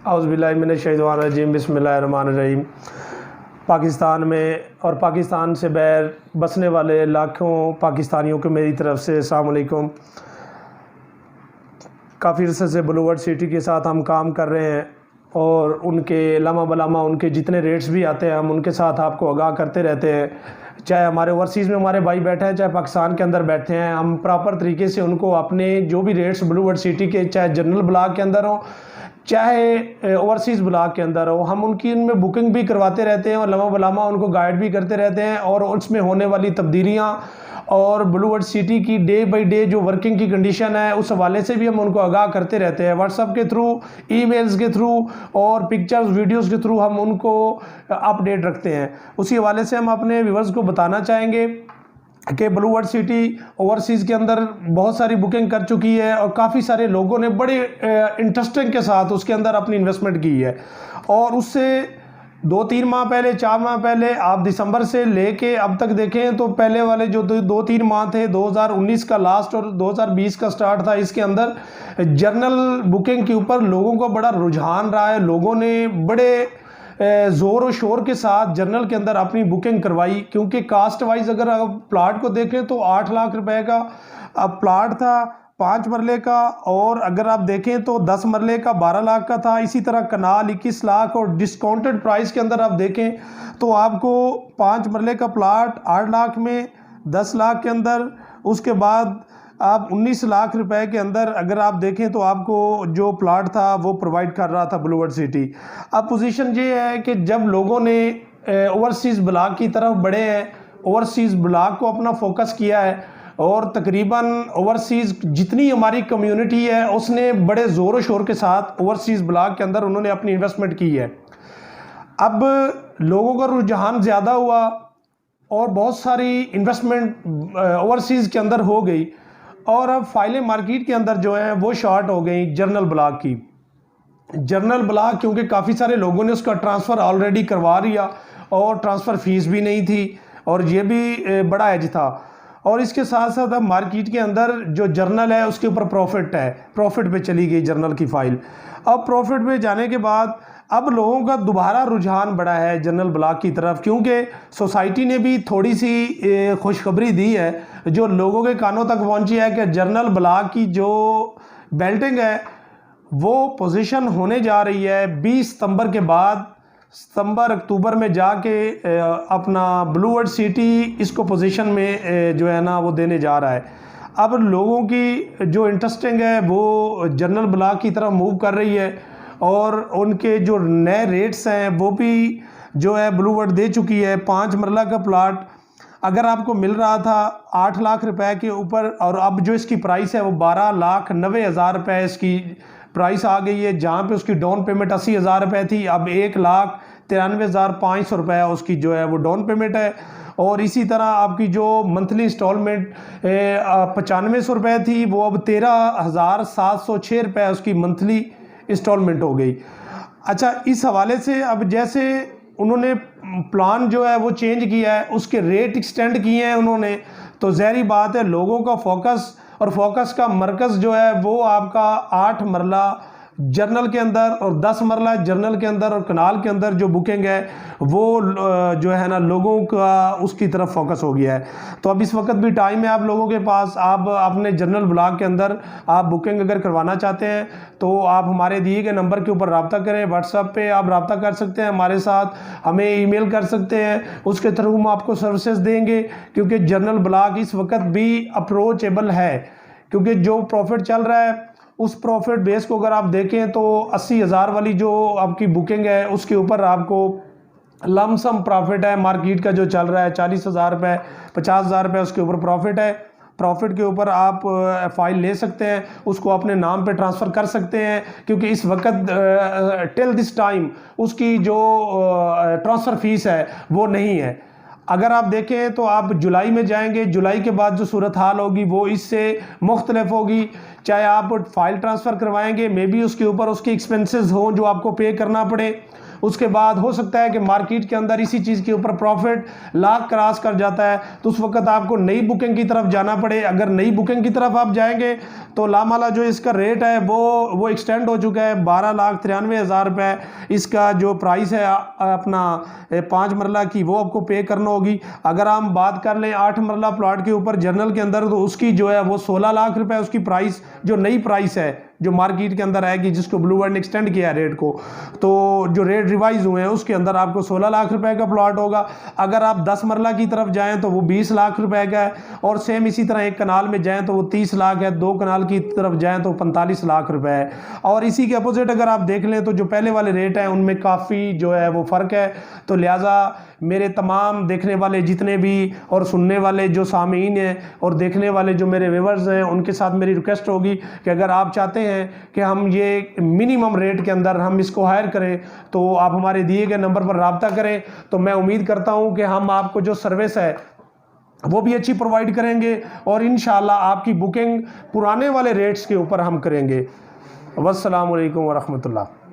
औज़ुबिल्लाहि मिनश्शैतानिर्रजीम बिस्मिल्लाहिर्रहमानिर्रहीम। पाकिस्तान में और पाकिस्तान से बाहर बसने वाले लाखों पाकिस्तानियों को मेरी तरफ़ से अस्सलाम वालेकुम। काफ़ी अरसे से ब्लू वर्ल्ड सिटी के साथ हम काम कर रहे हैं और उनके लम्हा बलम्हा उनके जितने रेट्स भी आते हैं हम उनके साथ आपको आगाह करते रहते हैं। चाहे हमारे ओवरसीज़ में हमारे भाई बैठे हैं, चाहे पाकिस्तान के अंदर बैठे हैं, हम प्रॉपर तरीके से उनको अपने जो भी रेट्स ब्लू वर्ल्ड सिटी के, चाहे जनरल ब्लॉक के अंदर हो चाहे ओवरसीज़ ब्लॉक के अंदर हो, हम उनकी उनमें बुकिंग भी करवाते रहते हैं और लम्हा बलम्हा उनको गाइड भी करते रहते हैं और उसमें होने वाली तब्दीलियाँ और ब्लू वर्ल्ड सिटी की डे बाई डे जो वर्किंग की कंडीशन है उस हवाले से भी हम उनको आगाह करते रहते हैं। व्हाट्सएप के थ्रू, ईमेल्स के थ्रू और पिक्चर्स वीडियोस के थ्रू हम उनको अपडेट रखते हैं। उसी हवाले से हम अपने व्यूअर्स को बताना चाहेंगे कि ब्लू वर्ल्ड सिटी ओवरसीज़ के अंदर बहुत सारी बुकिंग कर चुकी है और काफ़ी सारे लोगों ने बड़े इंटरेस्टिंग के साथ उसके अंदर अपनी इन्वेस्टमेंट की है। और उससे 2-3 माह पहले, 4 माह पहले, आप दिसंबर से लेके अब तक देखें तो पहले वाले जो 2-3 माह थे, 2019 का लास्ट और 2020 का स्टार्ट था, इसके अंदर जर्नल बुकिंग के ऊपर लोगों का बड़ा रुझान रहा है। लोगों ने बड़े ज़ोर और शोर के साथ जर्नल के अंदर अपनी बुकिंग करवाई, क्योंकि कास्ट वाइज अगर आप प्लाट को देखें तो 8 लाख रुपए का प्लाट था 5 मरले का, और अगर आप देखें तो 10 मरले का 12 लाख का था। इसी तरह कनाल 21 लाख और डिस्काउंटेड प्राइस के अंदर आप देखें तो आपको 5 मरले का प्लाट 8 लाख में, 10 लाख के अंदर, उसके बाद आप 19 लाख रुपए के अंदर अगर आप देखें तो आपको जो प्लाट था वो प्रोवाइड कर रहा था ब्लू वर्ल्ड सिटी। अब पोजीशन ये है कि जब लोगों ने ओवरसीज़ ब्लॉक की तरफ बढ़े हैं, ओवरसीज़ ब्लॉक को अपना फोकस किया है और तकरीबन ओवरसीज़ जितनी हमारी कम्युनिटी है उसने बड़े ज़ोर शोर के साथ ओवरसीज़ ब्लॉक के अंदर उन्होंने अपनी इन्वेस्टमेंट की है। अब लोगों का रुझान ज़्यादा हुआ और बहुत सारी इन्वेस्टमेंट ओवरसीज़ के अंदर हो गई और अब फाइलें मार्केट के अंदर जो है वो शॉर्ट हो गई जर्नल ब्लॉक की। जर्नल ब्लॉक क्योंकि काफ़ी सारे लोगों ने उसका ट्रांसफ़र ऑलरेडी करवा लिया और ट्रांसफ़र फीस भी नहीं थी और ये भी बड़ा एज था। और इसके साथ साथ अब मार्केट के अंदर जो जर्नल है उसके ऊपर प्रॉफिट है, प्रॉफिट पे चली गई जर्नल की फ़ाइल। अब प्रॉफिट पे जाने के बाद अब लोगों का दोबारा रुझान बढ़ा है जनरल ब्लॉक की तरफ, क्योंकि सोसाइटी ने भी थोड़ी सी खुशखबरी दी है जो लोगों के कानों तक पहुंची है कि जनरल ब्लॉक की जो बेल्टिंग है वो पोजीशन होने जा रही है 20 सितंबर के बाद। सितंबर अक्टूबर में जाके अपना ब्लू वर्ल्ड सिटी इसको पोजीशन में जो है ना वो देने जा रहा है। अब लोगों की जो इंटरेस्टिंग है वो जनरल ब्लॉक की तरफ मूव कर रही है और उनके जो नए रेट्स हैं वो भी जो है ब्लू वर्ल्ड दे चुकी है। 5 मरला का प्लाट अगर आपको मिल रहा था 8 लाख रुपए के ऊपर और अब जो इसकी प्राइस है वो 12,90,000 रुपये इसकी प्राइस आ गई है, जहाँ पे उसकी डाउन पेमेंट 80,000 रुपये थी, अब 1,93,500 रुपये उसकी जो है वो डाउन पेमेंट है। और इसी तरह आपकी जो मंथली इंस्टॉलमेंट 9500 रुपये थी वो अब 13,706 रुपये उसकी मंथली इंस्टॉलमेंट हो गई। अच्छा, इस हवाले से अब जैसे उन्होंने प्लान जो है वो चेंज किया है, उसके रेट एक्सटेंड किए हैं उन्होंने, तो ज़ाहिर बात है लोगों का फोकस और फोकस का मरकज़ जो है वो आपका 8 मरला जर्नल के अंदर और 10 मरला जर्नल के अंदर और कनाल के अंदर जो बुकिंग है वो जो है ना लोगों का उसकी तरफ फोकस हो गया है। तो अब इस वक्त भी टाइम है आप लोगों के पास, आप अपने जर्नल ब्लॉक के अंदर आप बुकिंग अगर करवाना चाहते हैं तो आप हमारे दिए गए नंबर के ऊपर रब्ता करें। व्हाट्सएप पे आप रब्ता कर सकते हैं हमारे साथ, हमें ईमेल कर सकते हैं, उसके थ्रू हम आपको सर्विसेज देंगे, क्योंकि जर्नल ब्लॉक इस वक्त भी अप्रोचेबल है। क्योंकि जो प्रॉफिट चल रहा है उस प्रॉफिट बेस को अगर आप देखें तो 80,000 वाली जो आपकी बुकिंग है उसके ऊपर आपको लमसम प्रॉफिट है। मार्केट का जो चल रहा है 40,000 रुपये, 50,000 रुपये उसके ऊपर प्रॉफिट है। प्रॉफिट के ऊपर आप फाइल ले सकते हैं, उसको अपने नाम पे ट्रांसफ़र कर सकते हैं, क्योंकि इस वक्त टिल दिस टाइम उसकी जो ट्रांसफ़र फीस है वो नहीं है। अगर आप देखें तो आप जुलाई में जाएंगे, जुलाई के बाद जो सूरत हाल होगी वो इससे मुख्तलिफ होगी। चाहे आप फाइल ट्रांसफ़र करवाएंगे, मे बी उसके ऊपर उसके एक्सपेंसेस हों जो आपको पे करना पड़े, उसके बाद हो सकता है कि मार्केट के अंदर इसी चीज़ के ऊपर प्रॉफिट लाख क्रॉस कर जाता है, तो उस वक्त आपको नई बुकिंग की तरफ जाना पड़े। अगर नई बुकिंग की तरफ आप जाएंगे तो लामाला जो इसका रेट है वो एक्सटेंड हो चुका है। 12,93,000 रुपये इसका जो प्राइस है अपना 5 मरला की, वो आपको पे करना होगी। अगर हम बात कर लें 8 मरला प्लॉट के ऊपर जर्नल के अंदर, तो उसकी जो है वो 16 लाख रुपए उसकी प्राइस, जो नई प्राइस है जो मार्केट के अंदर आएगी, जिसको ब्लू वर्ल्ड ने एक्सटेंड किया है रेट को, तो जो रेट रिवाइज हुए हैं उसके अंदर आपको 16 लाख रुपए का प्लॉट होगा। अगर आप 10 मरला की तरफ जाएं तो वो 20 लाख रुपए का है, और सेम इसी तरह एक कनाल में जाएं तो वो 30 लाख है, 2 कनाल की तरफ जाएं तो 45 लाख रुपए है। और इसी के अपोजिट अगर आप देख लें तो जो पहले वाले रेट हैं उनमें काफ़ी जो है वो फ़र्क है। तो लिहाजा मेरे तमाम देखने वाले जितने भी और सुनने वाले जो सामीन हैं और देखने वाले जो मेरे व्यूअर्स हैं, उनके साथ मेरी रिक्वेस्ट होगी कि अगर आप चाहते हैं कि हम ये मिनिमम रेट के अंदर हम इसको हायर करें, तो आप हमारे दिए गए नंबर पर रब्ता करें। तो मैं उम्मीद करता हूं कि हम आपको जो सर्विस है वो भी अच्छी प्रोवाइड करेंगे, और इंशाल्लाह आपकी बुकिंग पुराने वाले रेट्स के ऊपर हम करेंगे। वस्सलामु अलैकुम वरहमतुल्लाह।